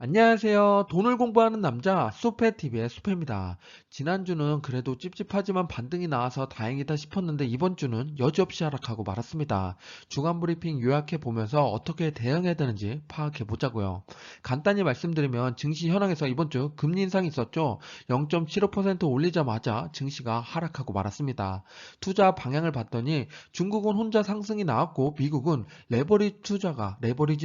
안녕하세요. 돈을 공부하는 남자 수페TV의 수페입니다. 지난주는 그래도 찝찝하지만 반등이 나와서 다행이다 싶었는데 이번 주는 여지없이 하락하고 말았습니다. 주간 브리핑 요약해 보면서 어떻게 대응해야 되는지 파악해 보자고요. 간단히 말씀드리면 증시 현황에서 이번 주 금리 인상이 있었죠. 0.75% 올리자마자 증시가 하락하고 말았습니다. 투자 방향을 봤더니 중국은 혼자 상승이 나왔고 미국은 레버리지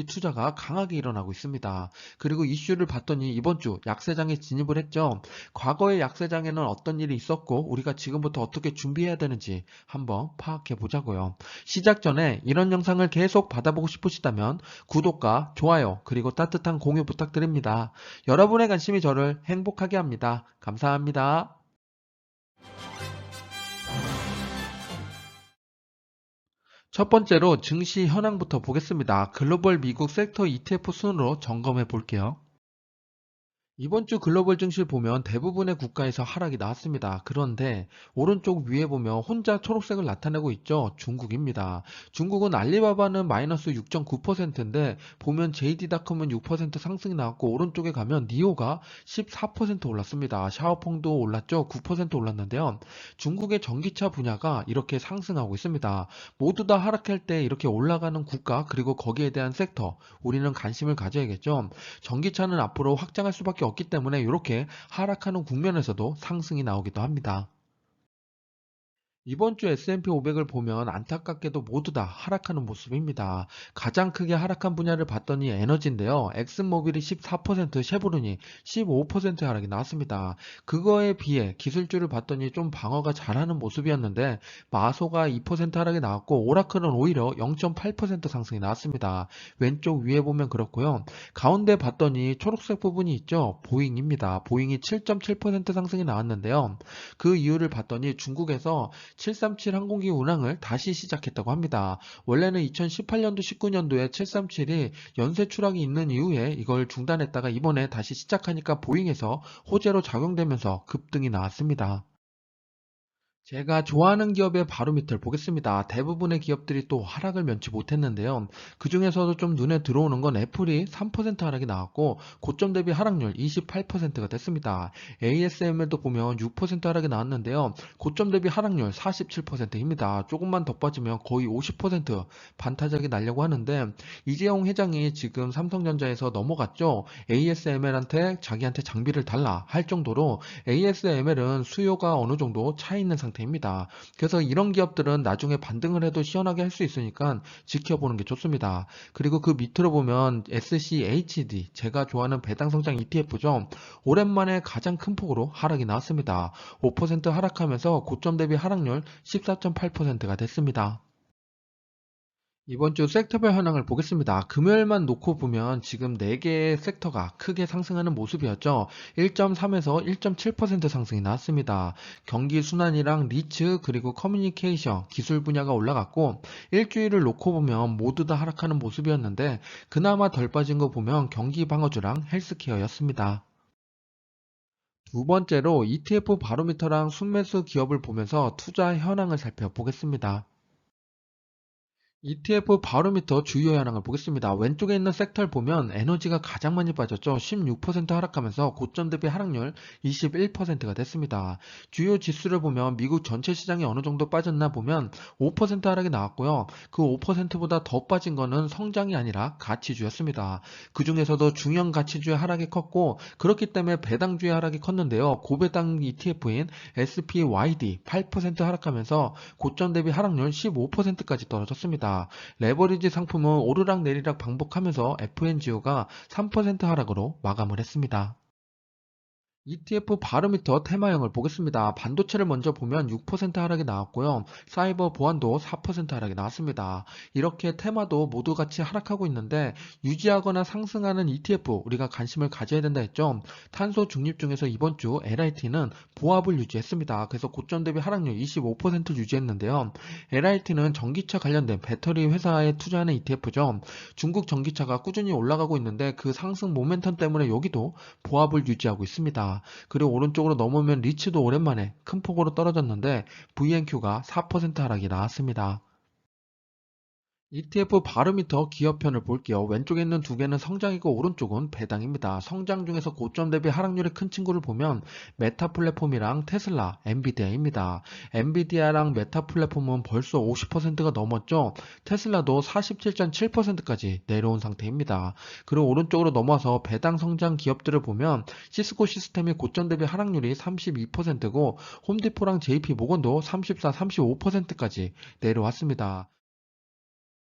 투자가 강하게 일어나고 있습니다. 그리고 이슈를 봤더니 이번 주 약세장에 진입을 했죠. 과거의 약세장에는 어떤 일이 있었고 우리가 지금부터 어떻게 준비해야 되는지 한번 파악해 보자고요. 시작 전에 이런 영상을 계속 받아보고 싶으시다면 구독과 좋아요 그리고 따뜻한 공유 부탁드립니다. 여러분의 관심이 저를 행복하게 합니다. 감사합니다. 첫 번째로 증시 현황부터 보겠습니다. 글로벌 미국 섹터 ETF 순으로 점검해 볼게요. 이번 주 글로벌 증시를 보면 대부분의 국가에서 하락이 나왔습니다. 그런데 오른쪽 위에 보면 혼자 초록색을 나타내고 있죠. 중국입니다. 중국은 알리바바는 마이너스 6.9%인데 보면 JD.com은 6% 상승이 나왔고 오른쪽에 가면 니오가 14% 올랐습니다. 샤오퐁도 올랐죠. 9% 올랐는데요. 중국의 전기차 분야가 이렇게 상승하고 있습니다. 모두 다 하락할 때 이렇게 올라가는 국가 그리고 거기에 대한 섹터 우리는 관심을 가져야겠죠. 전기차는 앞으로 확장할 수밖에 없기 때문에 이렇게 하락하는 국면에서도 상승이 나오기도 합니다. 이번 주 S&P 500을 보면 안타깝게도 모두 다 하락하는 모습입니다. 가장 크게 하락한 분야를 봤더니 에너지인데요. 엑슨모빌이 14%, 쉐보론이 15% 하락이 나왔습니다. 그거에 비해 기술주를 봤더니 좀 방어가 잘하는 모습이었는데 마소가 2% 하락이 나왔고 오라클은 오히려 0.8% 상승이 나왔습니다. 왼쪽 위에 보면 그렇고요. 가운데 봤더니 초록색 부분이 있죠. 보잉입니다. 보잉이 7.7% 상승이 나왔는데요. 그 이유를 봤더니 중국에서 737 항공기 운항을 다시 시작했다고 합니다. 원래는 2018년도 19년도에 737이 연쇄 추락이 있는 이후에 이걸 중단했다가 이번에 다시 시작하니까 보잉에서 호재로 작용되면서 급등이 나왔습니다. 제가 좋아하는 기업의 바로 밑을 보겠습니다. 대부분의 기업들이 또 하락을 면치 못했는데요. 그 중에서도 좀 눈에 들어오는 건 애플이 3% 하락이 나왔고 고점 대비 하락률 28%가 됐습니다. ASML도 보면 6% 하락이 나왔는데요. 고점 대비 하락률 47%입니다. 조금만 더 빠지면 거의 50% 반타작이 나려고 하는데 이재용 회장이 지금 삼성전자에서 넘어갔죠. ASML한테 자기한테 장비를 달라 할 정도로 ASML은 수요가 어느 정도 차 있는 상태입니다. 그래서 이런 기업들은 나중에 반등을 해도 시원하게 할 수 있으니까 지켜보는 게 좋습니다. 그리고 그 밑으로 보면 SCHD, 제가 좋아하는 배당 성장 ETF죠. 오랜만에 가장 큰 폭으로 하락이 나왔습니다. 5% 하락하면서 고점 대비 하락률 14.8%가 됐습니다. 이번 주 섹터별 현황을 보겠습니다. 금요일만 놓고 보면 지금 4개의 섹터가 크게 상승하는 모습이었죠. 1.3에서 1.7% 상승이 나왔습니다. 경기 순환이랑 리츠 그리고 커뮤니케이션, 기술 분야가 올라갔고 일주일을 놓고 보면 모두 다 하락하는 모습이었는데 그나마 덜 빠진 거 보면 경기 방어주랑 헬스케어였습니다. 두 번째로 ETF 바로미터랑 순매수 기업을 보면서 투자 현황을 살펴보겠습니다. ETF 바로미터 주요 현황을 보겠습니다. 왼쪽에 있는 섹터를 보면 에너지가 가장 많이 빠졌죠. 16% 하락하면서 고점 대비 하락률 21%가 됐습니다. 주요 지수를 보면 미국 전체 시장이 어느 정도 빠졌나 보면 5% 하락이 나왔고요. 그 5%보다 더 빠진 거는 성장이 아니라 가치주였습니다. 그 중에서도 중형 가치주의 하락이 컸고 그렇기 때문에 배당주의 하락이 컸는데요. 고배당 ETF인 SPYD 8% 하락하면서 고점 대비 하락률 15%까지 떨어졌습니다. 레버리지 상품은 오르락 내리락 반복하면서 FNGO가 3% 하락으로 마감을 했습니다. ETF 바로미터 테마형을 보겠습니다. 반도체를 먼저 보면 6% 하락이 나왔고요. 사이버 보안도 4% 하락이 나왔습니다. 이렇게 테마도 모두 같이 하락하고 있는데 유지하거나 상승하는 ETF 우리가 관심을 가져야 된다 했죠. 탄소 중립 중에서 이번 주 LIT는 보합을 유지했습니다. 그래서 고점 대비 하락률 25% 유지했는데요. LIT는 전기차 관련된 배터리 회사에 투자하는 ETF죠. 중국 전기차가 꾸준히 올라가고 있는데 그 상승 모멘텀 때문에 여기도 보합을 유지하고 있습니다. 그리고 오른쪽으로 넘으면 리츠도 오랜만에 큰 폭으로 떨어졌는데 VNQ가 4% 하락이 나왔습니다. ETF 발음이 더 기업편을 볼게요. 왼쪽에 있는 두 개는 성장이고 오른쪽은 배당입니다. 성장 중에서 고점 대비 하락률이 큰 친구를 보면 메타 플랫폼이랑 테슬라, 엔비디아입니다. 엔비디아랑 메타 플랫폼은 벌써 50%가 넘었죠. 테슬라도 47.7%까지 내려온 상태입니다. 그리고 오른쪽으로 넘어와서 배당 성장 기업들을 보면 시스코 시스템이 고점 대비 하락률이 32%고 홈디포랑 JP 모건도 34, 35%까지 내려왔습니다.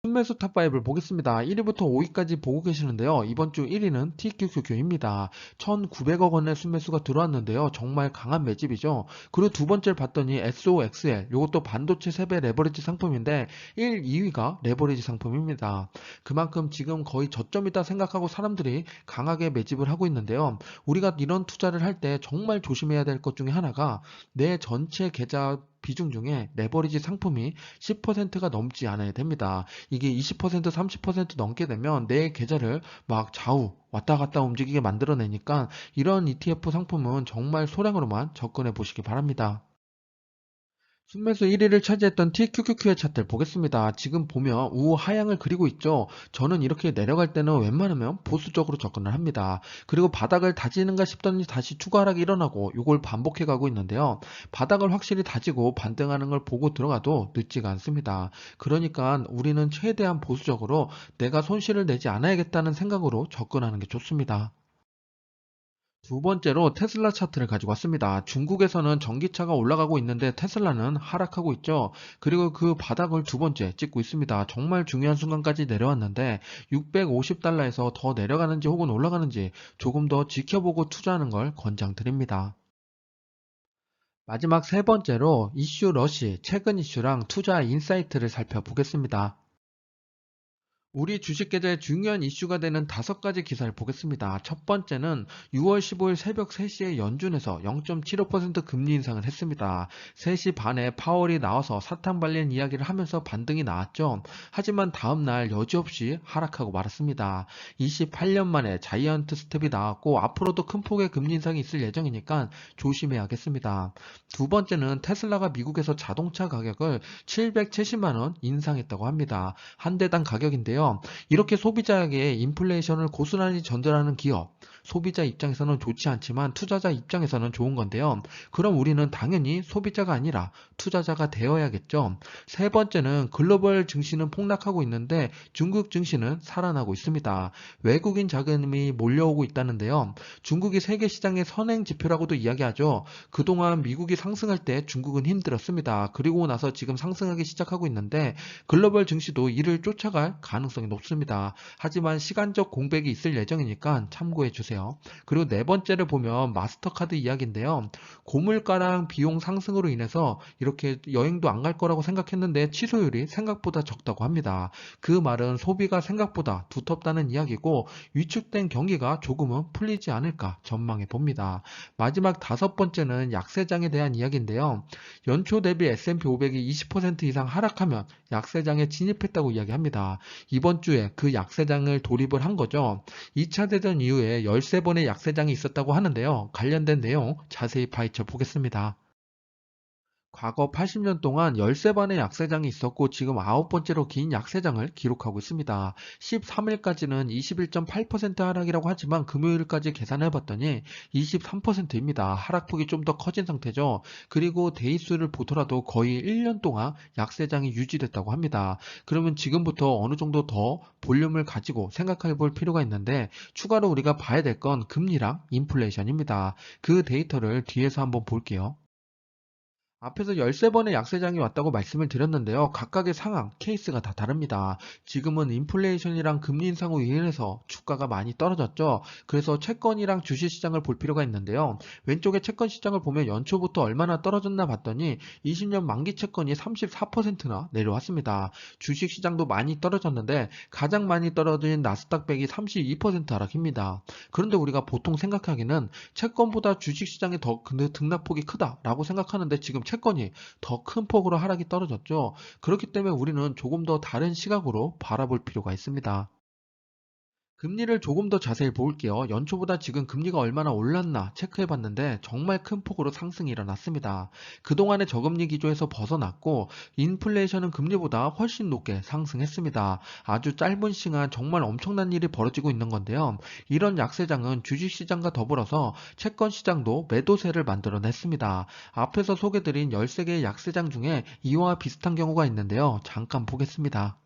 순매수 탑5를 보겠습니다. 1위부터 5위까지 보고 계시는데요. 이번 주 1위는 TQQQ입니다. 1,900억 원의 순매수가 들어왔는데요. 정말 강한 매집이죠. 그리고 두 번째를 봤더니 SOXL, 이것도 반도체 세배 레버리지 상품인데 1, 2위가 레버리지 상품입니다. 그만큼 지금 거의 저점이다 생각하고 사람들이 강하게 매집을 하고 있는데요. 우리가 이런 투자를 할 때 정말 조심해야 될 것 중에 하나가 내 전체 계좌 비중 중에 레버리지 상품이 10%가 넘지 않아야 됩니다. 이게 20%, 30% 넘게 되면 내 계좌를 막 좌우 왔다 갔다 움직이게 만들어내니까 이런 ETF 상품은 정말 소량으로만 접근해 보시기 바랍니다. 순매수 1위를 차지했던 TQQQ의 차트를 보겠습니다. 지금 보면 우하향을 그리고 있죠. 저는 이렇게 내려갈 때는 웬만하면 보수적으로 접근을 합니다. 그리고 바닥을 다지는가 싶더니 다시 추가 하락이 일어나고 이걸 반복해 가고 있는데요. 바닥을 확실히 다지고 반등하는 걸 보고 들어가도 늦지가 않습니다. 그러니까 우리는 최대한 보수적으로 내가 손실을 내지 않아야겠다는 생각으로 접근하는 게 좋습니다. 두 번째로 테슬라 차트를 가지고 왔습니다. 중국에서는 전기차가 올라가고 있는데 테슬라는 하락하고 있죠. 그리고 그 바닥을 두 번째 찍고 있습니다. 정말 중요한 순간까지 내려왔는데 650달러에서 더 내려가는지 혹은 올라가는지 조금 더 지켜보고 투자하는 걸 권장드립니다. 마지막 세 번째로 이슈 러시, 최근 이슈랑 투자 인사이트를 살펴보겠습니다. 우리 주식 계좌의 중요한 이슈가 되는 5가지 기사를 보겠습니다. 첫 번째는 6월 15일 새벽 3시에 연준에서 0.75% 금리 인상을 했습니다. 3시 반에 파월이 나와서 사탕 발린 이야기를 하면서 반등이 나왔죠. 하지만 다음날 여지없이 하락하고 말았습니다. 28년 만에 자이언트 스텝이 나왔고 앞으로도 큰 폭의 금리 인상이 있을 예정이니까 조심해야겠습니다. 두 번째는 테슬라가 미국에서 자동차 가격을 770만 원 인상했다고 합니다. 한 대당 가격인데요. 이렇게 소비자에게 인플레이션을 고스란히 전달하는 기업, 소비자 입장에서는 좋지 않지만 투자자 입장에서는 좋은 건데요. 그럼 우리는 당연히 소비자가 아니라 투자자가 되어야겠죠. 세 번째는 글로벌 증시는 폭락하고 있는데 중국 증시는 살아나고 있습니다. 외국인 자금이 몰려오고 있다는데요. 중국이 세계 시장의 선행 지표라고도 이야기하죠. 그동안 미국이 상승할 때 중국은 힘들었습니다. 그리고 나서 지금 상승하기 시작하고 있는데 글로벌 증시도 이를 쫓아갈 가능성이 높습니다. 하지만 시간적 공백이 있을 예정이니까 참고해 주세요. 그리고 네 번째를 보면 마스터카드 이야기인데요. 고물가랑 비용 상승으로 인해서 이렇게 여행도 안 갈 거라고 생각했는데 취소율이 생각보다 적다고 합니다. 그 말은 소비가 생각보다 두텁다는 이야기고 위축된 경기가 조금은 풀리지 않을까 전망해 봅니다. 마지막 다섯 번째는 약세장에 대한 이야기인데요. 연초 대비 S&P 500이 20% 이상 하락하면 약세장에 진입했다고 이야기합니다. 이번 주에 그 약세장을 돌입을 한 거죠. 2차 대전 이후에 13번의 약세장이 있었다고 하는데요. 관련된 내용 자세히 파헤쳐 보겠습니다. 과거 80년 동안 13번의 약세장이 있었고 지금 9번째로 긴 약세장을 기록하고 있습니다. 13일까지는 21.8% 하락이라고 하지만 금요일까지 계산해봤더니 23%입니다. 하락폭이 좀 더 커진 상태죠. 그리고 데이수를 보더라도 거의 1년 동안 약세장이 유지됐다고 합니다. 그러면 지금부터 어느 정도 더 볼륨을 가지고 생각해 볼 필요가 있는데 추가로 우리가 봐야 될 건 금리랑 인플레이션입니다. 그 데이터를 뒤에서 한번 볼게요. 앞에서 13번의 약세장이 왔다고 말씀을 드렸는데요. 각각의 상황, 케이스가 다 다릅니다. 지금은 인플레이션이랑 금리 인상으로 인해서 주가가 많이 떨어졌죠. 그래서 채권이랑 주식시장을 볼 필요가 있는데요. 왼쪽에 채권 시장을 보면 연초부터 얼마나 떨어졌나 봤더니 20년 만기 채권이 34%나 내려왔습니다. 주식시장도 많이 떨어졌는데 가장 많이 떨어진 나스닥백이 32% 하락입니다. 그런데 우리가 보통 생각하기는 채권보다 주식시장이 더 등락폭이 크다라고 생각하는데 지금 채권이 더 큰 폭으로 하락이 떨어졌죠. 그렇기 때문에 우리는 조금 더 다른 시각으로 바라볼 필요가 있습니다. 금리를 조금 더 자세히 볼게요. 연초보다 지금 금리가 얼마나 올랐나 체크해 봤는데 정말 큰 폭으로 상승이 일어났습니다. 그동안의 저금리 기조에서 벗어났고 인플레이션은 금리보다 훨씬 높게 상승했습니다. 아주 짧은 시간 정말 엄청난 일이 벌어지고 있는 건데요. 이런 약세장은 주식시장과 더불어서 채권 시장도 매도세를 만들어냈습니다. 앞에서 소개드린 13개의 약세장 중에 이와 비슷한 경우가 있는데요. 잠깐 보겠습니다.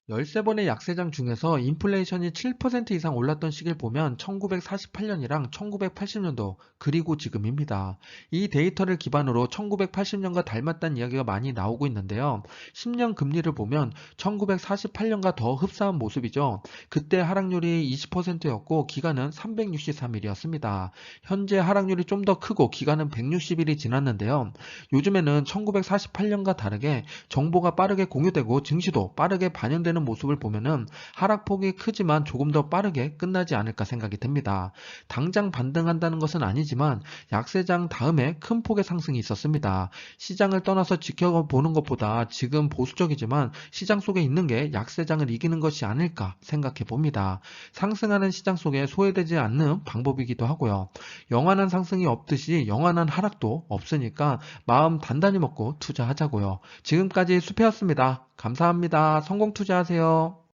13번의 약세장 중에서 인플레이션이 7% 이상 올랐던 시기를 보면 1948년이랑 1980년도, 그리고 지금입니다. 이 데이터를 기반으로 1980년과 닮았다는 이야기가 많이 나오고 있는데요. 10년 금리를 보면 1948년과 더 흡사한 모습이죠. 그때 하락률이 20%였고 기간은 363일이었습니다. 현재 하락률이 좀 더 크고 기간은 160일이 지났는데요. 요즘에는 1948년과 다르게 정보가 빠르게 공유되고 증시도 빠르게 반영되는 모습을 보면은 하락폭이 크지만 조금 더 빠르게 끝나지 않을까 생각이 듭니다. 당장 반등한다는 것은 아니지만 약세장 다음에 큰 폭의 상승이 있었습니다. 시장을 떠나서 지켜보는 것보다 지금 보수적이지만 시장 속에 있는 게 약세장을 이기는 것이 아닐까 생각해 봅니다. 상승하는 시장 속에 소외되지 않는 방법이기도 하고요. 영원한 상승이 없듯이 영원한 하락도 없으니까 마음 단단히 먹고 투자하자고요. 지금까지 수페였습니다. 감사합니다. 성공 투자하세요.